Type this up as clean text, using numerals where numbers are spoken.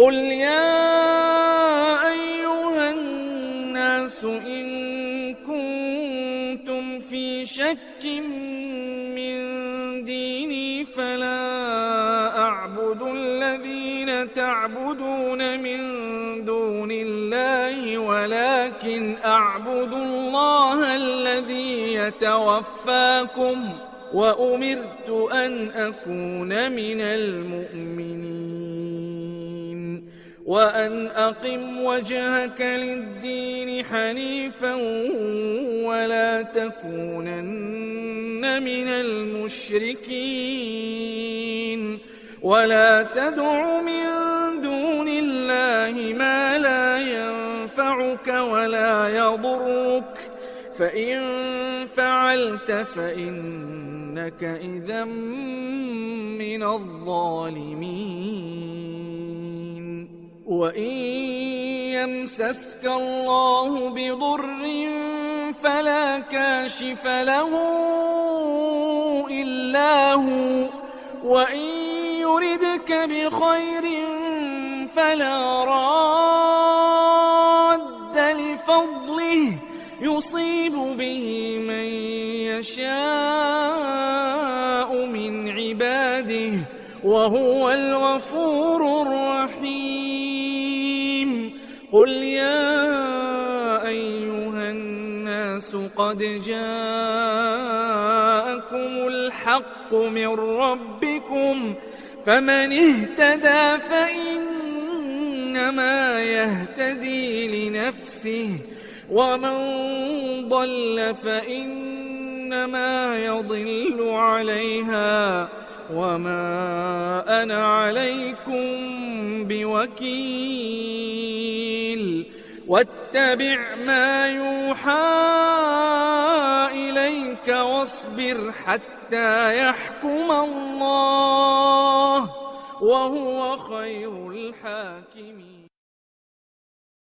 قل يا أيها الناس إن كنتم في شك من ديني فلا أعبد الذين تعبدون من دون الله ولكن أعبد الله الذي يتوفاكم وأمرت أن أكون من المؤمنين وأن أقم وجهك للدين حنيفا ولا تكونن من المشركين ولا تدع من دون الله ما لا ينفعك ولا يضرك فإن فعلت فإنك إذا من الظالمين وإن يمسسك الله بضر فلا كاشف له إلا هو وإن يردك بخير فلا راد لفضله يصيب به من يشاء من عباده وهو الغفور الرحيم قل يا أيها الناس قد جاءكم الحق من ربكم فمن اهتدى فإنما يهتدي لنفسه ومن ضل فإنما يضل عليها وما أنا عليكم بوكيل واتبع ما يوحى إليك واصبر حتى يحكم الله وهو خير الحاكمين.